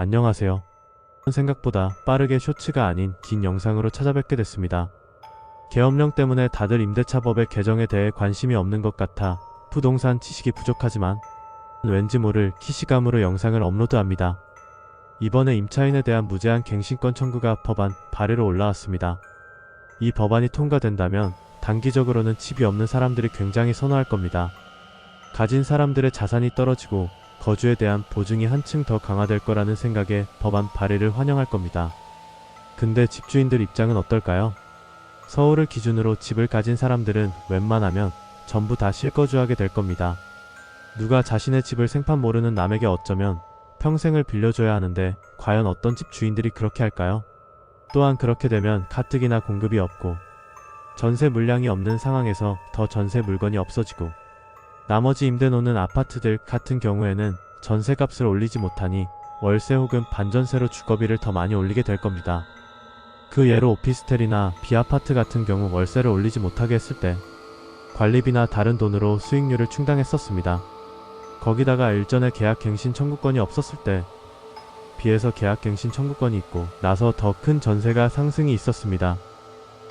안녕하세요. 생각보다 빠르게 쇼츠가 아닌 긴 영상으로 찾아뵙게 됐습니다. 계엄령 때문에 다들 임대차법의 개정에 대해 관심이 없는 것 같아 부동산 지식이 부족하지만 왠지 모를 키시감으로 영상을 업로드합니다. 이번에 임차인에 대한 무제한 갱신권 청구가 법안 발의로 올라왔습니다. 이 법안이 통과된다면 단기적으로는 집이 없는 사람들이 굉장히 선호할 겁니다. 가진 사람들의 자산이 떨어지고 거주에 대한 보증이 한층 더 강화될 거라는 생각에 법안 발의를 환영할 겁니다. 근데 집주인들 입장은 어떨까요? 서울을 기준으로 집을 가진 사람들은 웬만하면 전부 다 실거주하게 될 겁니다. 누가 자신의 집을 생판 모르는 남에게 어쩌면 평생을 빌려줘야 하는데 과연 어떤 집 주인들이 그렇게 할까요? 또한 그렇게 되면 가뜩이나 공급이 없고 전세 물량이 없는 상황에서 더 전세 물건이 없어지고 나머지 임대 놓는 아파트들 같은 경우에는 전세값을 올리지 못하니 월세 혹은 반전세로 주거비를 더 많이 올리게 될 겁니다. 그 예로 오피스텔이나 비아파트 같은 경우 월세를 올리지 못하게 했을 때 관리비나 다른 돈으로 수익률을 충당했었습니다. 거기다가 일전에 계약갱신 청구권이 없었을 때 비해서 계약갱신 청구권이 있고 나서 더 큰 전세가 상승이 있었습니다.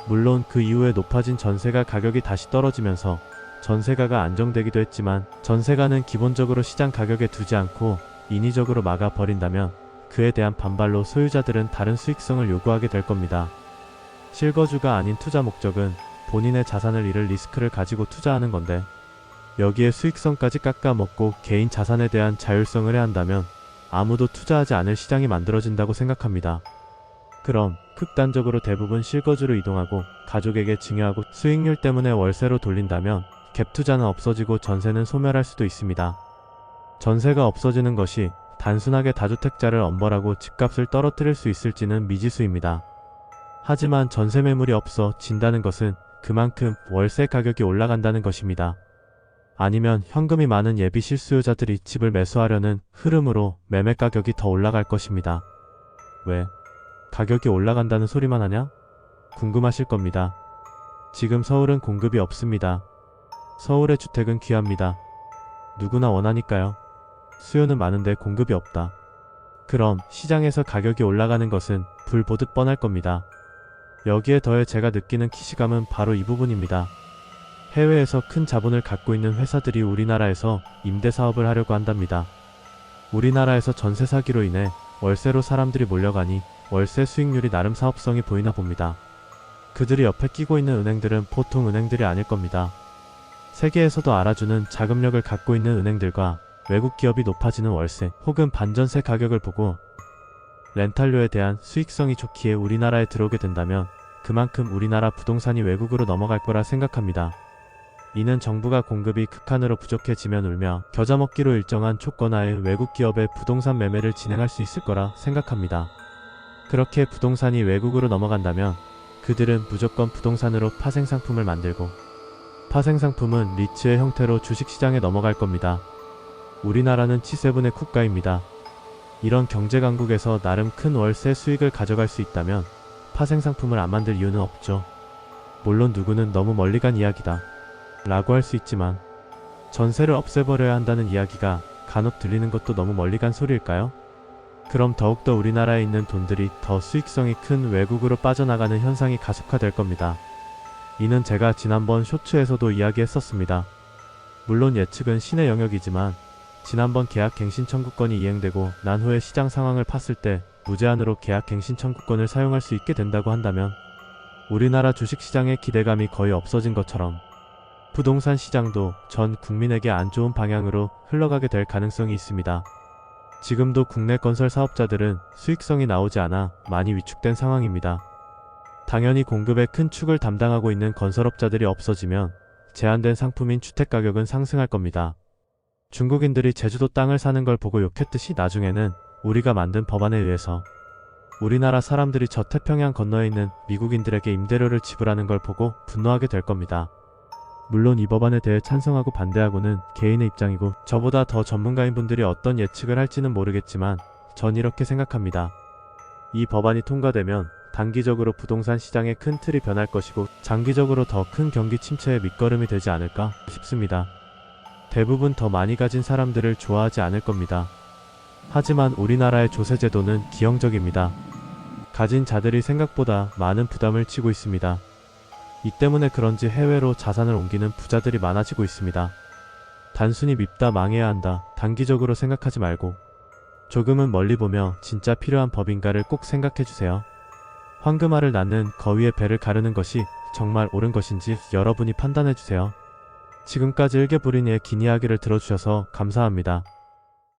물론 그 이후에 높아진 전세가 가격이 다시 떨어지면서 전세가가 안정되기도 했지만 전세가는 기본적으로 시장 가격에 두지 않고 인위적으로 막아버린다면 그에 대한 반발로 소유자들은 다른 수익성을 요구하게 될 겁니다. 실거주가 아닌 투자 목적은 본인의 자산을 잃을 리스크를 가지고 투자하는 건데 여기에 수익성까지 깎아먹고 개인 자산에 대한 자율성을 해한다면 아무도 투자하지 않을 시장이 만들어진다고 생각합니다. 그럼 극단적으로 대부분 실거주로 이동하고 가족에게 증여하고 수익률 때문에 월세로 돌린다면 갭투자는 없어지고 전세는 소멸할 수도 있습니다. 전세가 없어지는 것이 단순하게 다주택자를 엄벌하고 집값을 떨어뜨릴 수 있을지는 미지수입니다. 하지만 전세 매물이 없어진다는 것은 그만큼 월세 가격이 올라간다는 것입니다. 아니면 현금이 많은 예비 실수요자들이 집을 매수하려는 흐름으로 매매 가격이 더 올라갈 것입니다. 왜? 가격이 올라간다는 소리만 하냐? 궁금하실 겁니다. 지금 서울은 공급이 없습니다. 서울의 주택은 귀합니다. 누구나 원하니까요. 수요는 많은데 공급이 없다. 그럼 시장에서 가격이 올라가는 것은 불 보듯 뻔할 겁니다. 여기에 더해 제가 느끼는 키시감은 바로 이 부분입니다. 해외에서 큰 자본을 갖고 있는 회사들이 우리나라에서 임대사업을 하려고 한답니다. 우리나라에서 전세 사기로 인해 월세로 사람들이 몰려가니 월세 수익률이 나름 사업성이 보이나 봅니다. 그들이 옆에 끼고 있는 은행들은 보통 은행들이 아닐 겁니다. 세계에서도 알아주는 자금력을 갖고 있는 은행들과 외국 기업이 높아지는 월세 혹은 반전세 가격을 보고 렌탈료에 대한 수익성이 좋기에 우리나라에 들어오게 된다면 그만큼 우리나라 부동산이 외국으로 넘어갈 거라 생각합니다. 이는 정부가 공급이 극한으로 부족해지면 울며 겨자 먹기로 일정한 조건하에 외국 기업의 부동산 매매를 진행할 수 있을 거라 생각합니다. 그렇게 부동산이 외국으로 넘어간다면 그들은 무조건 부동산으로 파생상품을 만들고 파생상품은 리츠의 형태로 주식시장에 넘어갈 겁니다. 우리나라는 G7의 국가입니다. 이런 경제강국에서 나름 큰 월세 수익을 가져갈 수 있다면 파생상품을 안 만들 이유는 없죠. 물론 누구는 너무 멀리 간 이야기다 라고 할 수 있지만 전세를 없애버려야 한다는 이야기가 간혹 들리는 것도 너무 멀리 간 소리일까요? 그럼 더욱더 우리나라에 있는 돈들이 더 수익성이 큰 외국으로 빠져나가는 현상이 가속화될 겁니다. 이는 제가 지난번 쇼츠에서도 이야기했었습니다. 물론 예측은 신의 영역이지만 지난번 계약갱신 청구권이 이행되고 난 후에 시장 상황을 팠을 때 무제한으로 계약갱신 청구권을 사용할 수 있게 된다고 한다면 우리나라 주식시장의 기대감이 거의 없어진 것처럼 부동산 시장도 전 국민에게 안 좋은 방향으로 흘러가게 될 가능성이 있습니다. 지금도 국내 건설 사업자들은 수익성이 나오지 않아 많이 위축된 상황입니다. 당연히 공급의 큰 축을 담당하고 있는 건설업자들이 없어지면 제한된 상품인 주택가격은 상승할 겁니다. 중국인들이 제주도 땅을 사는 걸 보고 욕했듯이 나중에는 우리가 만든 법안에 의해서 우리나라 사람들이 저 태평양 건너에 있는 미국인들에게 임대료를 지불하는 걸 보고 분노하게 될 겁니다. 물론 이 법안에 대해 찬성하고 반대하고는 개인의 입장이고 저보다 더 전문가인 분들이 어떤 예측을 할지는 모르겠지만 전 이렇게 생각합니다. 이 법안이 통과되면 단기적으로 부동산 시장의 큰 틀이 변할 것이고 장기적으로 더 큰 경기 침체의 밑거름이 되지 않을까 싶습니다. 대부분 더 많이 가진 사람들을 좋아하지 않을 겁니다. 하지만 우리나라의 조세제도는 기형적입니다. 가진 자들이 생각보다 많은 부담을 지고 있습니다. 이 때문에 그런지 해외로 자산을 옮기는 부자들이 많아지고 있습니다. 단순히 밉다 망해야 한다 단기적으로 생각하지 말고 조금은 멀리 보며 진짜 필요한 법인가를 꼭 생각해주세요. 황금알을 낳는 거위의 배를 가르는 것이 정말 옳은 것인지 여러분이 판단해주세요. 지금까지 일개부린이의 긴 이야기를 들어주셔서 감사합니다.